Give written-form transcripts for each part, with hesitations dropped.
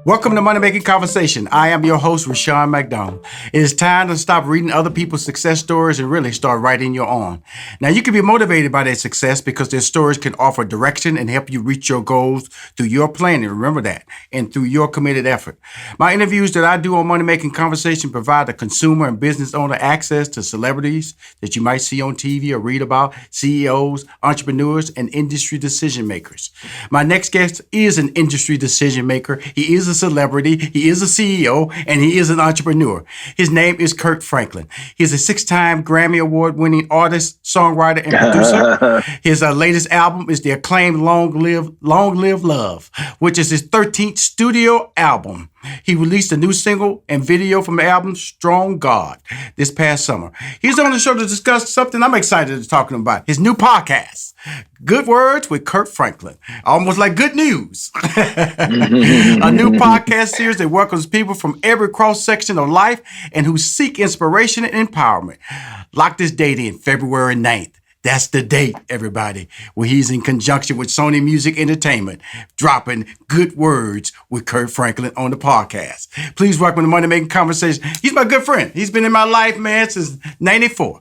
Welcome to Money Making Conversation. I am your host, Rashawn McDonald. It is time to stop reading other people's success stories and really start writing your own. Now, you can be motivated by their success because their stories can offer direction and help you reach your goals through your planning. Remember that. And through your committed effort. My interviews that I do on Money Making Conversation provide the consumer and business owner access to celebrities that you might see on TV or read about, CEOs, entrepreneurs, and industry decision makers. My next guest is an industry decision maker. He is a celebrity, he is a CEO, and he is an entrepreneur. His name is Kirk Franklin. He's a 6-time Grammy Award-winning artist, songwriter, and producer. His latest album is the acclaimed Long Live Love, which is his 13th studio album. He released a new single and video from the album Strong God this past summer. He's on the show to discuss something I'm excited to talk about, his new podcast, Good Words with Kirk Franklin. Almost like good news. A new podcast series that welcomes people from every cross-section of life and who seek inspiration and empowerment. Lock this date in, February 9th. That's the date, everybody, where he's in conjunction with Sony Music Entertainment, dropping Good Words with Kirk Franklin on the podcast. Please welcome to Money Making Conversation. He's my good friend. He's been in my life, man, since '94.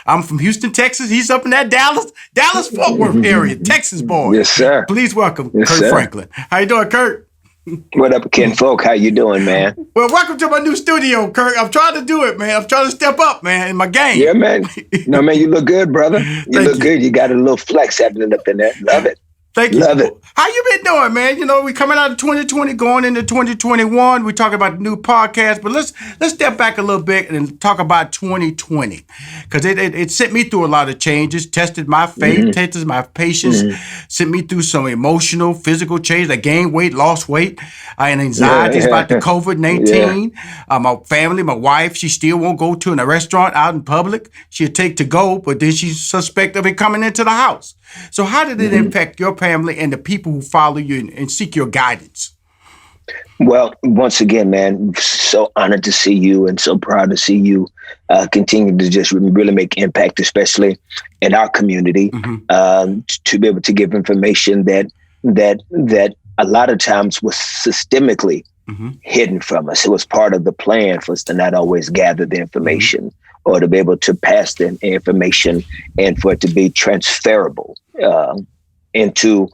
I'm from Houston, Texas. He's up in that Dallas-Fort Worth area, Texas boy. Yes, sir. Please welcome Yes, Kirk sir. Franklin. How you doing, Kirk? What up, Ken Folk? How you doing, man? Well, welcome to my new studio, Kirk. I'm trying to do it, man. I'm trying to step up, man, in my game. Yeah, man. No, man, you look good, brother. You look good. You got a little flex happening up in there. Love it. Thank you. Love it. How you been doing, man? You know, we coming out of 2020, going into 2021. We talking about the new podcast, but let's step back a little bit and talk about 2020 because it sent me through a lot of changes, tested my faith, tested my patience, sent me through some emotional, physical change. I gained weight, lost weight, and anxieties about the COVID-19. My family, my wife, she still won't go to a restaurant out in public. She'll take to go, but then she's suspect of it coming into the house. So how did it impact your family and the people who follow you and seek your guidance? Well, once again, man, so honored to see you and so proud to see you continue to just really make impact, especially in our community, to be able to give information that a lot of times was systemically hidden from us. It was part of the plan for us to not always gather the information or to be able to pass the information and for it to be transferable into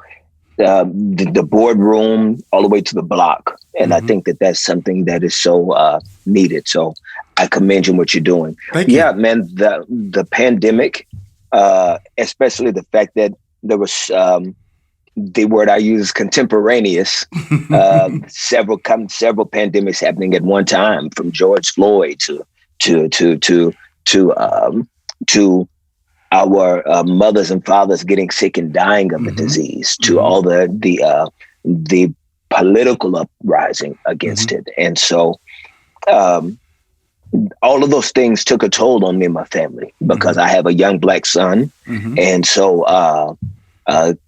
the boardroom all the way to the block. And I think that that's something that is so needed. So I commend you on what you're doing. Thank you. Yeah, man, the pandemic, especially the fact that there was the word I use is contemporaneous, several pandemics happening at one time, from George Floyd to our mothers and fathers getting sick and dying of the disease, to all the political uprising against it. And so all of those things took a toll on me and my family because I have a young Black son. And so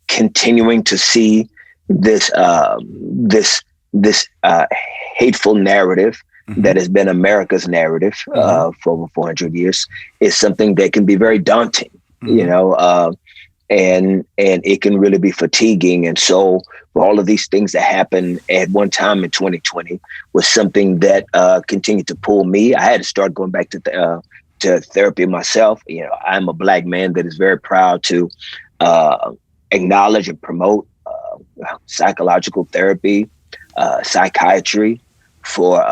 continuing to see this hateful narrative that has been America's narrative for over 400 years is something that can be very daunting, you know, and it can really be fatiguing. And so for all of these things that happened at one time in 2020 was something that continued to pull me. I had to start going back to therapy myself. You know, I'm a Black man that is very proud to acknowledge and promote psychological therapy, psychiatry, for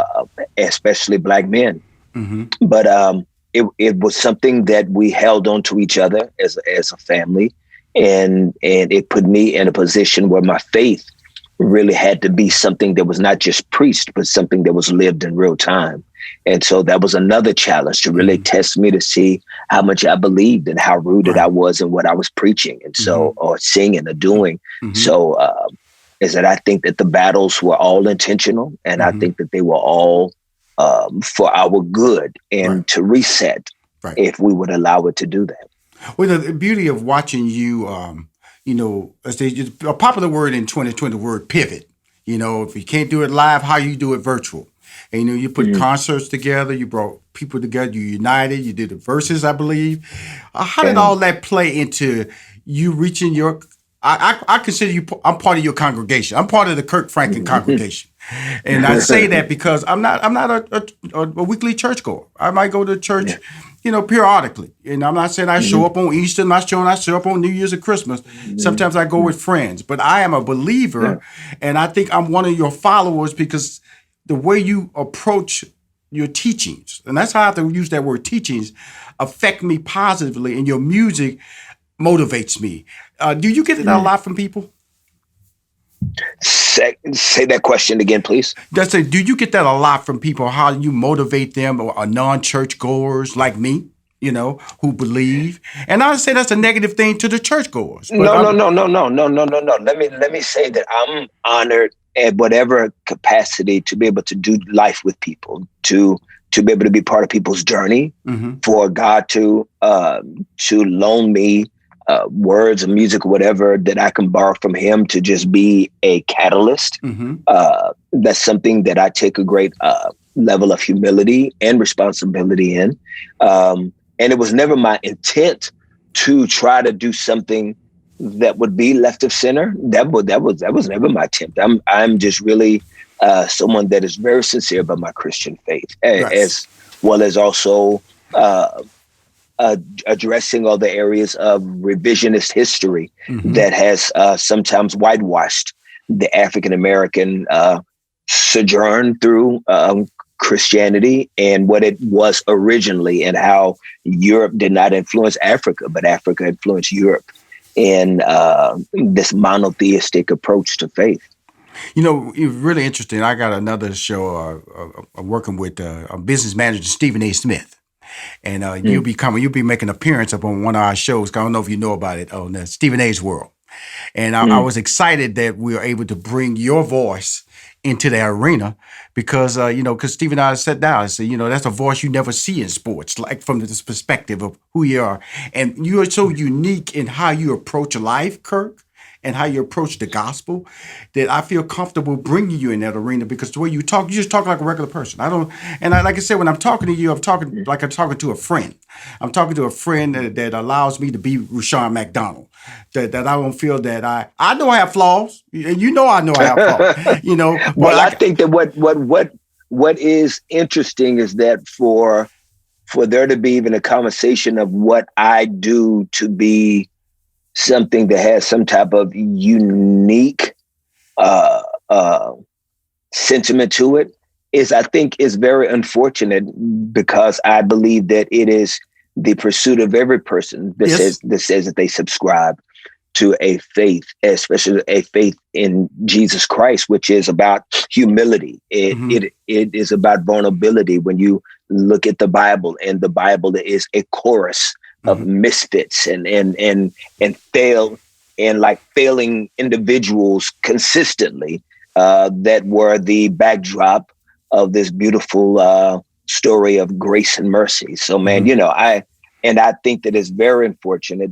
especially Black men. But it was something that we held on to each other as a family. And it put me in a position where my faith really had to be something that was not just preached, but something that was lived in real time. And so that was another challenge to really test me to see how much I believed and how rooted I was in what I was preaching. And so, or singing or doing. So, is that I think that the battles were all intentional, and I think that they were all for our good and to reset if we would allow it to do that. Well, the beauty of watching you, you know, a popular word in 2020, the word pivot. You know, if you can't do it live, how you do it virtual. And, you know, you put concerts together, you brought people together, you united, you did the verses, I believe. How did all that play into you reaching your I consider you. I'm part of your congregation. I'm part of the Kirk Franklin congregation, and I say that because I'm not a weekly churchgoer. I might go to church, periodically. And I'm not saying I show up on Easter. I'm not showing I show up on New Year's or Christmas. Sometimes I go with friends, but I am a believer, and I think I'm one of your followers because the way you approach your teachings, and that's how I have to use that word teachings, affect me positively, and your music motivates me. Do you get it a lot from people? Say that question again, please. Do you get that a lot from people? How you motivate them, or non-church goers like me, who believe? And I say that's a negative thing to the church goers. No. Let me say that I'm honored at whatever capacity to be able to do life with people, to be able to be part of people's journey, for God to loan me words of music, whatever that I can borrow from him to just be a catalyst. That's something that I take a great level of humility and responsibility in. And it was never my intent to try to do something that would be left of center. That was never my attempt. I'm just really someone that is very sincere about my Christian faith, as well as also addressing all the areas of revisionist history that has sometimes whitewashed the African American sojourn through Christianity and what it was originally, and how Europe did not influence Africa, but Africa influenced Europe in this monotheistic approach to faith. It's really interesting. I got another show working with a business manager, Stephen A. Smith. And you'll be making an appearance up on one of our shows. I don't know if you know about it, on Stephen A's World. And I was excited that we were able to bring your voice into the arena because Stephen and I sat down and said, that's a voice you never see in sports, like from this perspective of who you are. And you are so unique in how you approach life, Kirk, and how you approach the gospel, that I feel comfortable bringing you in that arena because the way you talk, you just talk like a regular person. Like I said, when I'm talking to you, I'm talking like I'm talking to a friend. I'm talking to a friend that allows me to be Rushion McDonald. That I don't feel that I know I have flaws, and I know I have flaws. Well, I think that what is interesting is that for there to be even a conversation of what I do to be something that has some type of unique sentiment to it I think is very unfortunate, because I believe that it is the pursuit of every person that says that they subscribe to a faith, especially a faith in Jesus Christ, which is about humility. It is about vulnerability. When you look at the Bible, and the Bible is a chorus of misfits and failing individuals consistently, that were the backdrop of this beautiful story of grace and mercy. So, man, I think that it's very unfortunate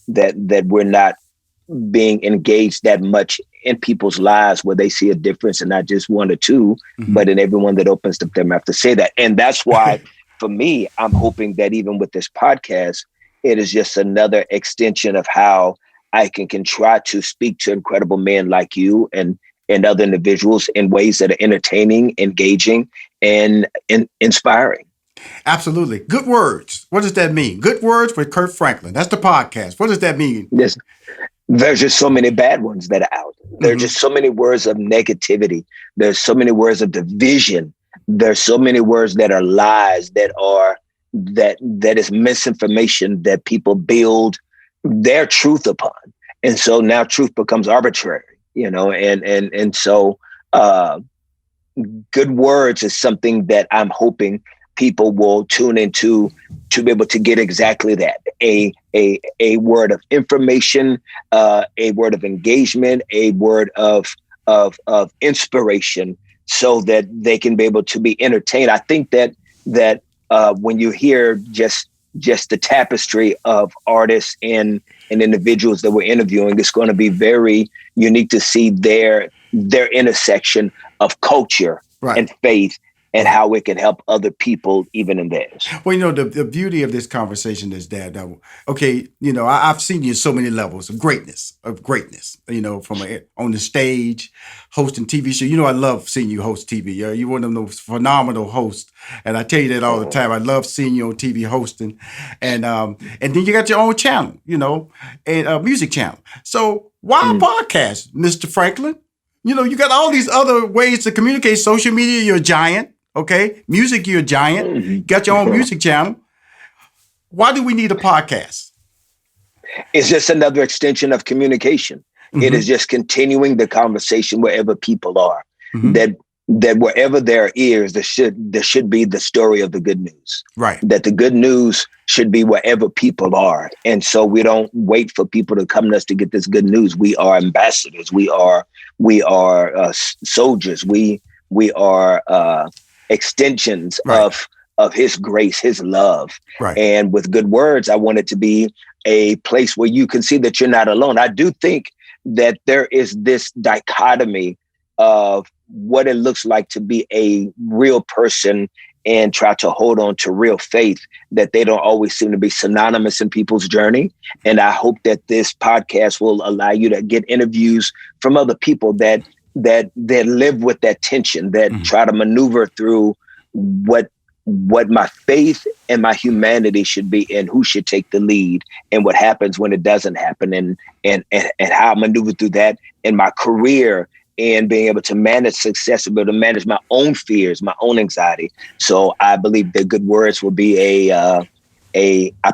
that we're not being engaged that much in people's lives, where they see a difference in not just one or two, but in everyone that opens up their mouth to say that. And that's why, for me, I'm hoping that even with this podcast, it is just another extension of how I can try to speak to incredible men like you and other individuals in ways that are entertaining, engaging, and inspiring. Absolutely. Good words. What does that mean? Good words with Kirk Franklin. That's the podcast. What does that mean? Yes. There's just so many bad ones that are out. There's just so many words of negativity. There's so many words of division. There's so many words that are lies, that is misinformation that people build their truth upon. And so now truth becomes arbitrary, and so good words is something that I'm hoping people will tune into, to be able to get exactly that, a word of information, a word of engagement, a word of inspiration, so that they can be able to be entertained. I think that when you hear just the tapestry of artists and individuals that we're interviewing, it's going to be very unique to see their intersection of culture and faith and how it can help other people even in theirs. Well, the beauty of this conversation is that, okay, I've seen you in so many levels of greatness, from on the stage, hosting TV show. I love seeing you host TV. You're one of those phenomenal hosts. And I tell you that all the time. I love seeing you on TV hosting. And then you got your own channel, and a music channel. So why a podcast, Mr. Franklin? You got all these other ways to communicate. Social media, you're a giant. Okay. Music, you're a giant. You got your own music channel. Why do we need a podcast? It's just another extension of communication. It is just continuing the conversation wherever people are. That wherever there are ears, there should be the story of the good news. Right. That the good news should be wherever people are. And so we don't wait for people to come to us to get this good news. We are ambassadors. We are soldiers. We are extensions of his grace, his love. Right. And with good words, I want it to be a place where you can see that you're not alone. I do think that there is this dichotomy of what it looks like to be a real person and try to hold on to real faith, that they don't always seem to be synonymous in people's journey. And I hope that this podcast will allow you to get interviews from other people that live with that tension, that try to maneuver through what my faith and my humanity should be, and who should take the lead, and what happens when it doesn't happen, and how I maneuver through that in my career, and being able to manage success, able to manage my own fears, my own anxiety. So I believe that good words will be I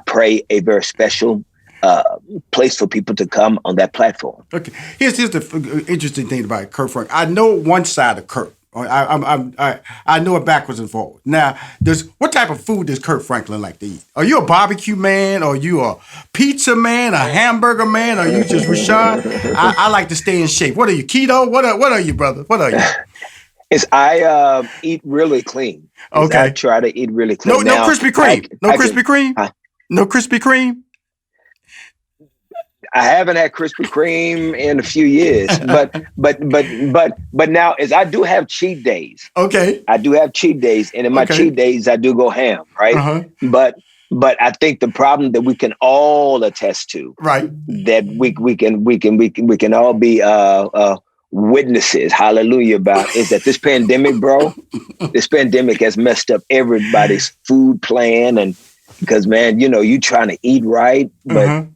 pray, a very special place for people to come on that platform. Okay, here's the interesting thing about Kirk Franklin. I know one side of Kirk. I know it backwards and forwards. Now, what type of food does Kirk Franklin like to eat? Are you a barbecue man? Are you a pizza man? A hamburger man? Are you just Rashad? I like to stay in shape. What are you, keto? What are you, brother? What are you? I eat really clean. Okay. I try to eat really clean. No Krispy Kreme. No Krispy Kreme. No Krispy Kreme. I haven't had Krispy Kreme in a few years, but now as I do have cheat days. Okay. I do have cheat days, and in my cheat days I do go ham, right? Uh-huh. But I think the problem that we can all attest to, right, that we can all be witnesses, hallelujah, about, is that this pandemic, bro, this pandemic has messed up everybody's food plan, and because, man, you trying to eat right, but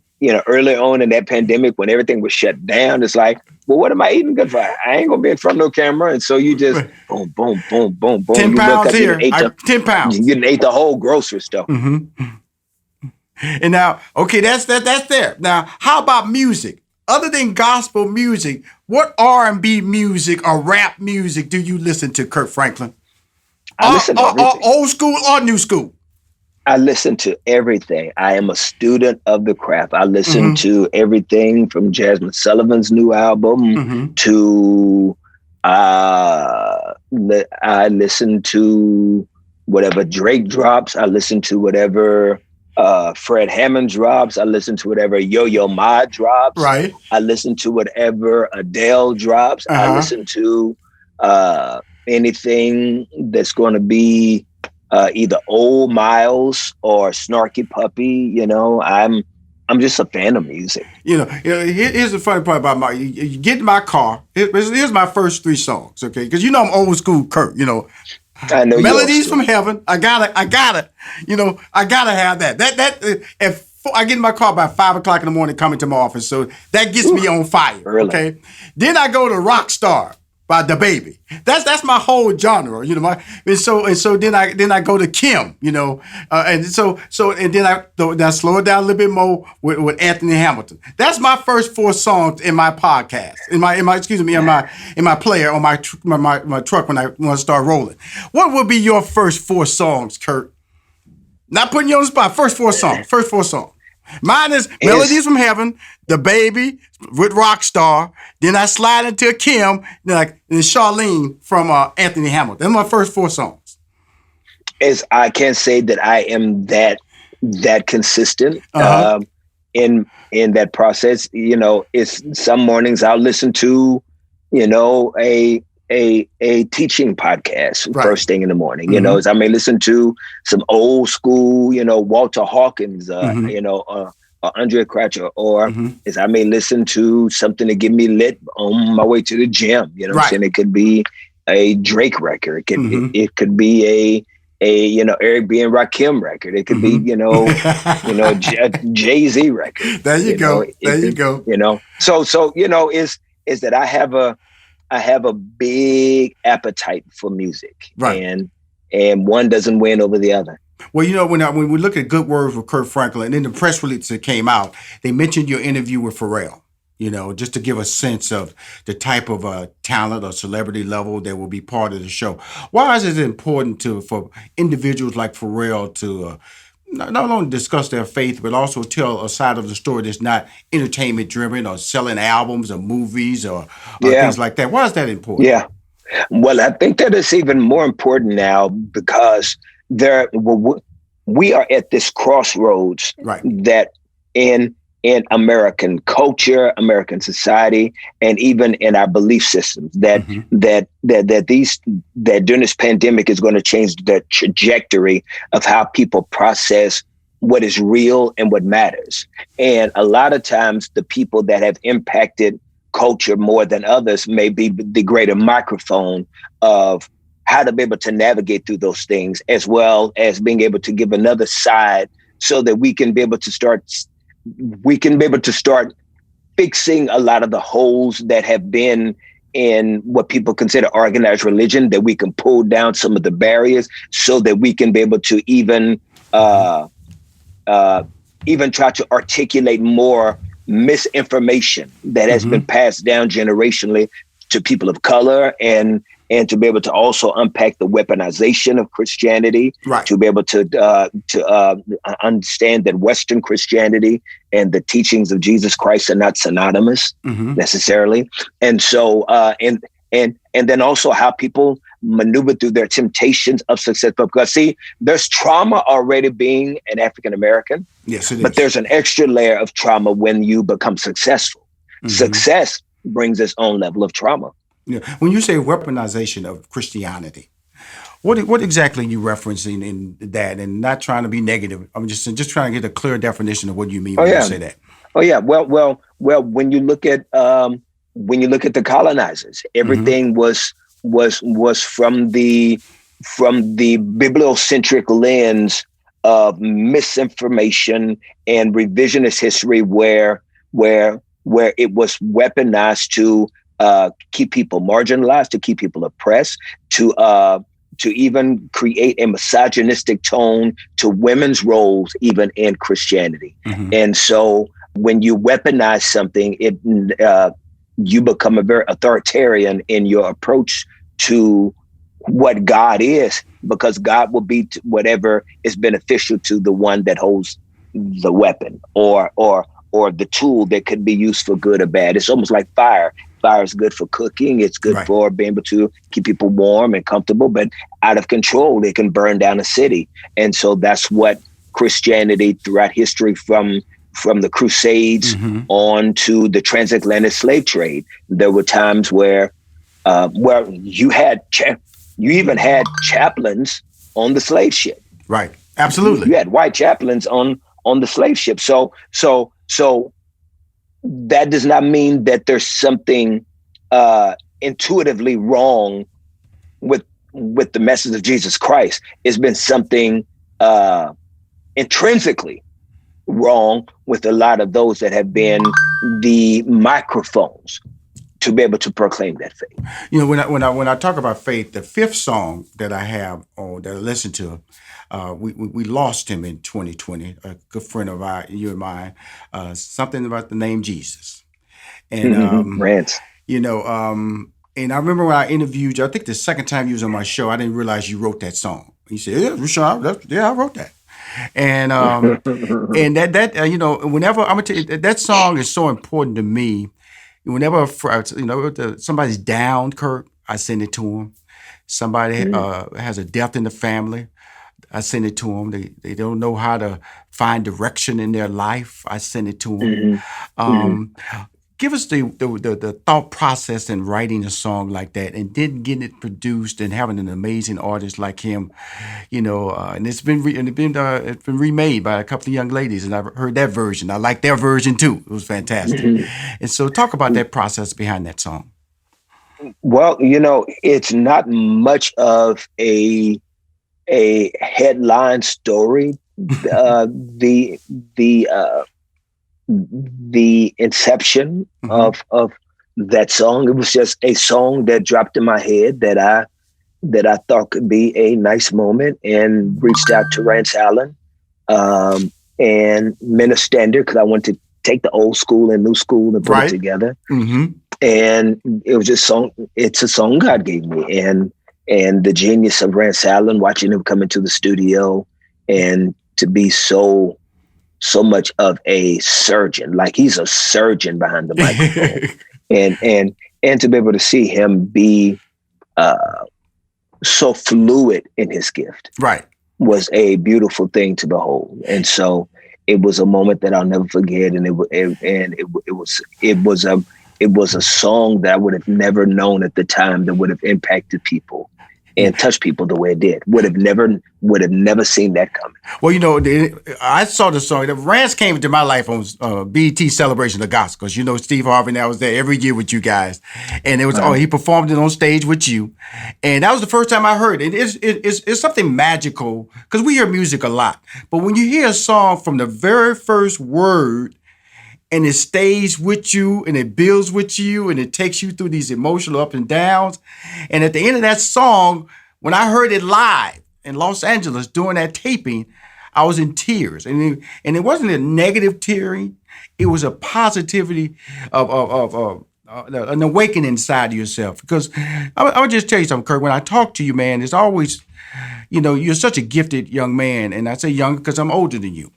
early on in that pandemic, when everything was shut down, it's like, well, what am I eating good for? I ain't gonna be in front of no camera. And so you just boom, boom, boom, boom, boom. 10 pounds here. 10 pounds. You ate the whole grocery store. Mm-hmm. And now, okay, that's there. Now, how about music? Other than gospel music, what R&B music or rap music do you listen to, Kirk Franklin? I listen to everything. Old school or new school? I listen to everything. I am a student of the craft. I listen to everything from Jasmine Sullivan's new album to I listen to whatever Drake drops. I listen to whatever Fred Hammond drops. I listen to whatever Yo-Yo Ma drops. Right. I listen to whatever Adele drops. I listen to anything that's going to be either Old Miles or Snarky Puppy. I'm just a fan of music. Here's the funny part about you get in my car. Here's my first 3 songs, okay? Because I'm old school Kirk. I know Melodies from Heaven. I gotta have that. If I get in my car by 5 o'clock in the morning coming to my office, so that gets me on fire. Early. Okay. Then I go to Rockstar by the Baby. That's my whole genre, and so then I go to Kim, and then I slow it down a little bit more with Anthony Hamilton. That's my first 4 songs in my podcast, in my player on my truck when I start rolling. What would be your first 4 songs, Kurt? Not putting you on the spot. First 4 songs. Mine is Melodies from Heaven, The Baby with Rockstar. Then I slide into Kim, then Charlene from Anthony Hamilton. Those are my first 4 songs. I can't say that I am that consistent in that process. It's some mornings I'll listen to, a a teaching podcast Right. first thing in the morning. Mm-hmm. As I may listen to some old school, Walter Hawkins, Mm-hmm. or Andre Cratcher, or Mm-hmm. as I may listen to something to get me lit on my way to the gym. You know what I'm Right. saying? It could be a Drake record. Mm-hmm. It could be Eric B and Rakim record. It could be Jay Z record. There you go. There It you could go. is that I have a big appetite for music, Right. and one doesn't win over the other. Well, when we look at Good Words with Kirk Franklin, and in the press release that came out, they mentioned your interview with Pharrell. Just to give a sense of the type of talent or celebrity level that will be part of the show. Why is it important for individuals like Pharrell to not only discuss their faith, but also tell a side of the story that's not entertainment driven or selling albums or movies or Yeah, things like that? Why is that important? yeah. Well, I think that it's even more important now because we are at this crossroads Right. that in American culture, American society, and even in our belief systems that Mm-hmm. that during this pandemic is going to change the trajectory of how people process what is real and what matters. And a lot of times the people that have impacted culture more than others may be the greater microphone of how to be able to navigate through those things, as well as being able to give another side so that we can be able to start fixing a lot of the holes that have been in what people consider organized religion, that we can pull down some of the barriers so that we can be able to even try to articulate more misinformation that has been Mm-hmm. passed down generationally to people of color, and to be able to also unpack the weaponization of Christianity, Right. to be able to understand that Western Christianity and the teachings of Jesus Christ are not synonymous Mm-hmm. necessarily, and so and then also how people maneuver through their temptations of success. Because see, there's trauma already being an African American, Yes, it but is. there's an extra layer of trauma when you become successful. Mm-hmm. Success brings its own level of trauma. Yeah. When you say weaponization of Christianity, what exactly are you referencing in that? And not trying to be negative. I'm just trying to get a clear definition of what you mean Oh when you yeah, say that. oh yeah. Well. When you look at the colonizers, Mm-hmm. everything was from the bibliocentric lens of misinformation and revisionist history, where it was weaponized to keep people marginalized, to keep people oppressed, to even create a misogynistic tone to women's roles, even in Christianity. Mm-hmm. And so when you weaponize something, you become a very authoritarian in your approach to what God is, because God will be whatever is beneficial to the one that holds the weapon, or the tool that could be used for good or bad. It's almost like fire. Fire is good for cooking. It's good Right. for being able to keep people warm and comfortable, but out of control, it can burn down a city. And so that's what Christianity throughout history, from the Crusades Mm-hmm. on to the transatlantic slave trade, there were times where you even had chaplains on the slave ship. Right. Absolutely. You had white chaplains on the slave ship. So that does not mean that there's something intuitively wrong with the message of Jesus Christ. It's been something intrinsically wrong with a lot of those that have been the microphones to be able to proclaim that faith. When I talk about faith, the fifth song that I have or that I listen to, we lost him in 2020. A good friend of you and mine, something about the name Jesus, and Rants. and I remember when I interviewed you. I think the second time you was on my show, I didn't realize you wrote that song. He said, "Yeah, Rashad, I wrote that." And whenever I'm gonna tell you, that song is so important to me. Whenever somebody's down, Kirk, I send it to them. Somebody has a death in the family, I send it to them. They don't know how to find direction in their life, I send it to them. Mm-hmm. Mm-hmm. Give us the thought process in writing a song like that, and then getting it produced and having an amazing artist like him, and it's been remade by a couple of young ladies, and I've heard that version. I like their version too. It was fantastic. And so, talk about that process behind that song. Well, it's not much of a headline story. The inception of that song, it was just a song that dropped in my head that I thought could be a nice moment, and reached out to Rance Allen and Minister, because I wanted to take the old school and new school and put it together. And it was just it's a song God gave me, and the genius of Rance Allen, watching him come into the studio and to be so much of a surgeon, like he's a surgeon behind the microphone, and to be able to see him be so fluid in his gift, was a beautiful thing to behold. And so it was a moment that I'll never forget, and it was a song that I would have never known at the time that would have impacted people and touched people the way it did. Would have never seen that coming. Well, I saw the song. Rance came into my life on BET Celebration of Gospel, because Steve Harvey and I was there every year with you guys, and it was he performed it on stage with you, and that was the first time I heard it. It's something magical, because we hear music a lot, but when you hear a song from the very first word, and it stays with you, and it builds with you, and it takes you through these emotional ups and downs. And at the end of that song, when I heard it live in Los Angeles during that taping, I was in tears. And it wasn't a negative tearing. It was a positivity of an awakening inside of yourself. Because I would just tell you something, Kirk. When I talk to you, man, it's always, you're such a gifted young man. And I say young because I'm older than you.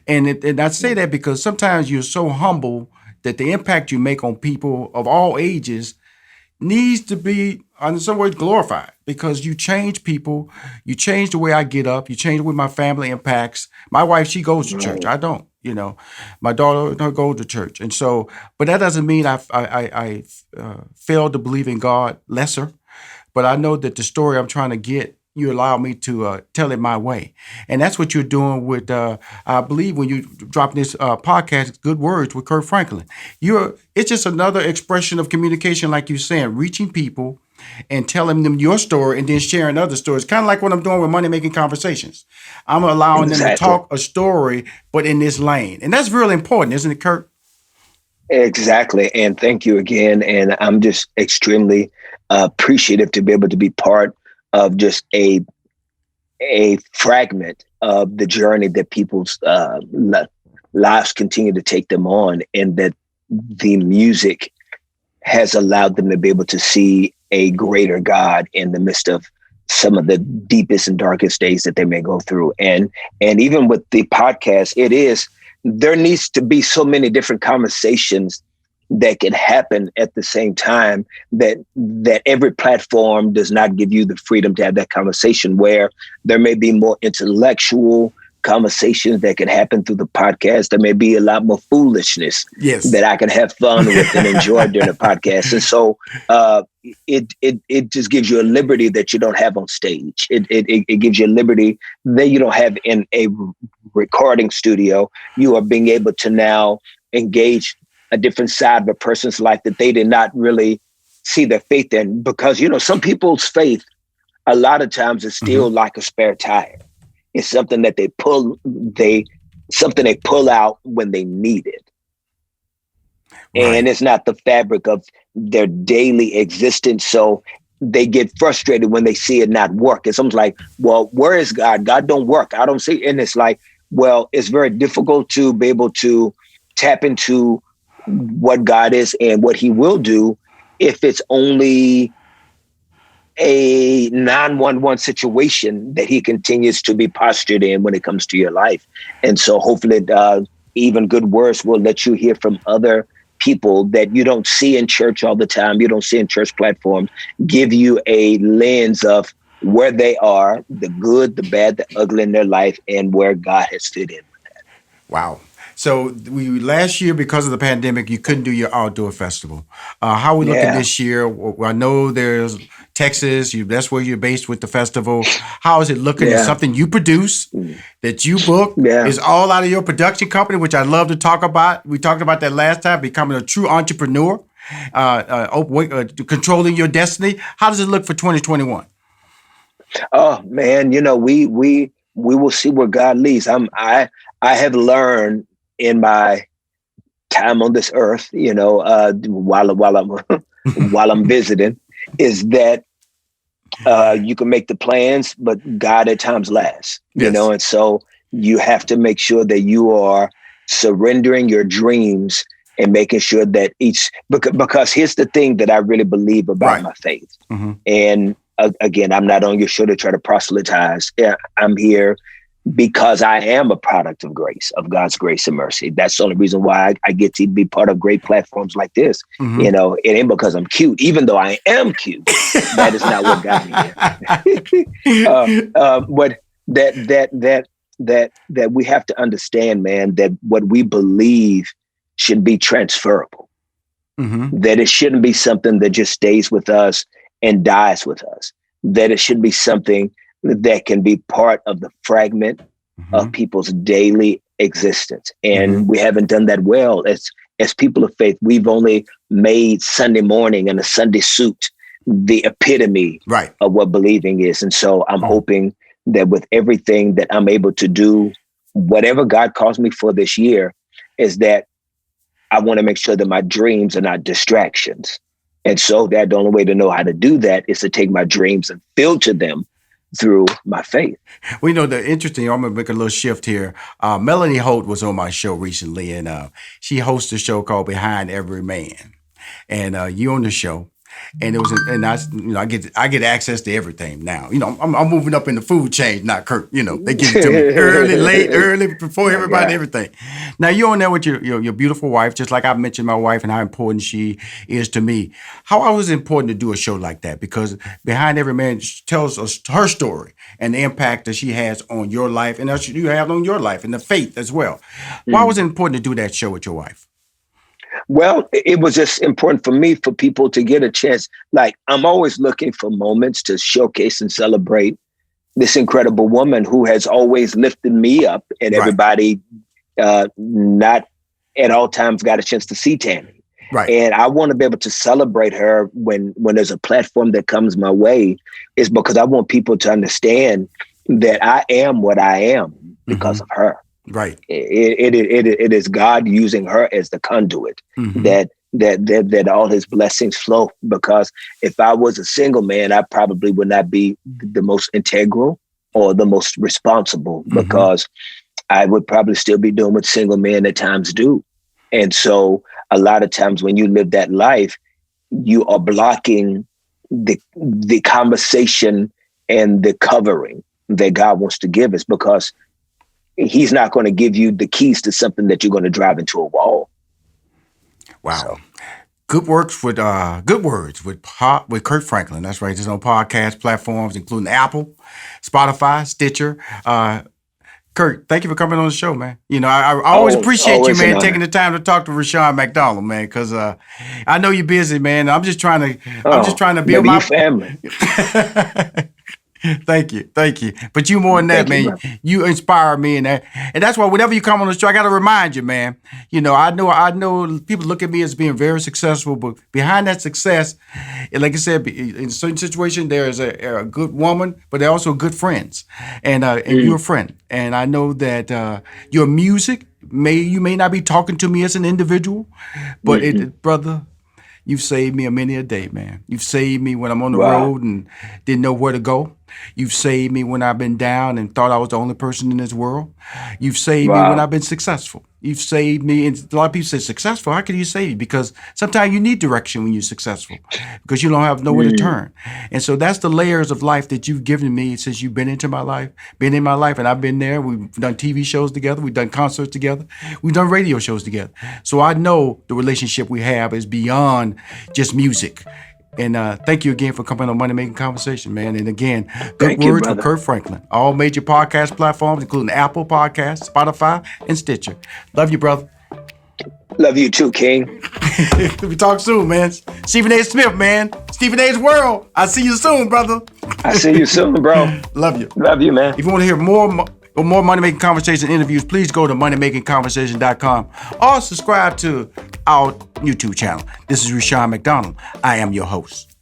And I say that because sometimes you're so humble that the impact you make on people of all ages needs to be, in some ways, glorified, because you change people. You change the way I get up. You change the way my family impacts. My wife, she goes to church. I don't. My daughter, her goes to church. And so, but that doesn't mean I fail to believe in God lesser. But I know that the story I'm trying to get, you allow me to tell it my way. And that's what you're doing with, I believe, when you drop this podcast, Good Words with Kirk Franklin. It's just another expression of communication, like you're saying, reaching people and telling them your story and then sharing other stories. Kind of like what I'm doing with Money Making Conversations. I'm allowing them to talk a story, but in this lane. And that's really important, isn't it, Kirk? Exactly. And thank you again. And I'm just extremely appreciative to be able to be part of just a fragment of the journey that people's lives continue to take them on, and that the music has allowed them to be able to see a greater God in the midst of some of the deepest and darkest days that they may go through. And even with the podcast, there needs to be so many different conversations that can happen at the same time, that every platform does not give you the freedom to have that conversation, where there may be more intellectual conversations that can happen through the podcast. There may be a lot more foolishness that I can have fun with and enjoy during the podcast. And so it just gives you a liberty that you don't have on stage. It gives you a liberty that you don't have in a recording studio. You are being able to now engage a different side of a person's life that they did not really see their faith in, because, some people's faith a lot of times is still like a spare tire. It's something that they pull out when they need it. Right. And it's not the fabric of their daily existence. So they get frustrated when they see it not work. It's almost like, well, where is God? God don't work. I don't see. And it's like, well, it's very difficult to be able to tap into what God is and what he will do if it's only a 911 situation that he continues to be postured in when it comes to your life. And so hopefully even Good Words will let you hear from other people that you don't see in church all the time, you don't see in church platforms, give you a lens of where they are, the good, the bad, the ugly in their life, and where God has fit in with that. Wow. So we last year, because of the pandemic, you couldn't do your outdoor festival. How are we looking Yeah, this year? I know there's Texas. That's where you're based with the festival. How is it looking? Is yeah, something you produce that you book? yeah. Is all out of your production company, which I love to talk about. We talked about that last time, becoming a true entrepreneur, controlling your destiny. How does it look for 2021? Oh man, we will see where God leads. I have learned in my time on this earth, while I'm while I'm visiting, is that you can make the plans, but God at times laughs, Yes. and so you have to make sure that you are surrendering your dreams and making sure that because here's the thing that I really believe about Right. my faith. Mm-hmm. And again, I'm not on your show to try to proselytize. Yeah, I'm here because I am a product of grace, of God's grace and mercy. That's the only reason why I get to be part of great platforms like this. Mm-hmm. It ain't because I'm cute, even though I am cute. That is not what got me here. But that we have to understand, man, that what we believe should be transferable. Mm-hmm. That it shouldn't be something that just stays with us and dies with us. That it should be something that can be part of the fragment of people's daily existence. And we haven't done that well. As people of faith, we've only made Sunday morning and a Sunday suit the epitome Right. of what believing is. And so I'm hoping that with everything that I'm able to do, whatever God calls me for this year, is that I want to make sure that my dreams are not distractions. And so that the only way to know how to do that is to take my dreams and filter them through my faith. Well, the interesting, I'm going to make a little shift here. Melanie Holt was on my show recently, and she hosts a show called Behind Every Man. And you on the show. And it was, and I get access to everything now. I'm moving up in the food chain, not Kirk. They give it to me early, late, early, before everybody, everything. Now you're on there with your beautiful wife, just like I mentioned my wife and how important she is to me. How was it important to do a show like that? Because Behind Every Man tells us her story and the impact that she has on your life and that you have on your life and the faith as well. Why was it important to do that show with your wife? Well, it was just important for me, for people to get a chance. Like, I'm always looking for moments to showcase and celebrate this incredible woman who has always lifted me up, and Right. everybody not at all times got a chance to see Tammy. Right. And I want to be able to celebrate her when there's a platform that comes my way, is because I want people to understand that I am what I am because of her. Right. It is God using her as the conduit that all his blessings flow. Because if I was a single man, I probably would not be the most integral or the most responsible, because I would probably still be doing what single men at times do. And so a lot of times when you live that life, you are blocking the conversation and the covering that God wants to give us, because he's not going to give you the keys to something that you're going to drive into a wall. Wow. So. Good words with Kirk Franklin. That's right. It's on podcast platforms, including Apple, Spotify, Stitcher. Kirk, thank you for coming on the show, man. I always appreciate you, man, taking the time to talk to Rashawn McDonald, man, because I know you're busy, man. I'm just trying to build my family. Thank you. But you more than that, man. You inspire me, and that's why whenever you come on the show, I got to remind you, man. I know people look at me as being very successful, but behind that success, like I said, in certain situations, there is a good woman, but they're also good friends, and you're a friend. And I know that your music you may not be talking to me as an individual, but brother. You've saved me a many a day, man. You've saved me when I'm on the road and didn't know where to go. You've saved me when I've been down and thought I was the only person in this world. You've saved me when I've been successful. You've saved me. And a lot of people say, successful? How can you save you? Because sometimes you need direction when you're successful, because you don't have nowhere to turn. And so that's the layers of life that you've given me since you've been in my life, and I've been there. We've done TV shows together. We've done concerts together. We've done radio shows together. So I know the relationship we have is beyond just music. And thank you again for coming on Money Making Conversation, man. And again, good Thank you, words from brother. Kirk Franklin. All major podcast platforms, including Apple Podcasts, Spotify, and Stitcher. Love you, brother. Love you too, King. We talk soon, man. Stephen A. Smith, man. Stephen A's World. I'll see you soon, brother. I see you soon, bro. Love you. Love you, man. If you want to hear more Money Making Conversation interviews, please go to moneymakingconversation.com or subscribe to our YouTube channel. This is Rushion McDonald. I am your host.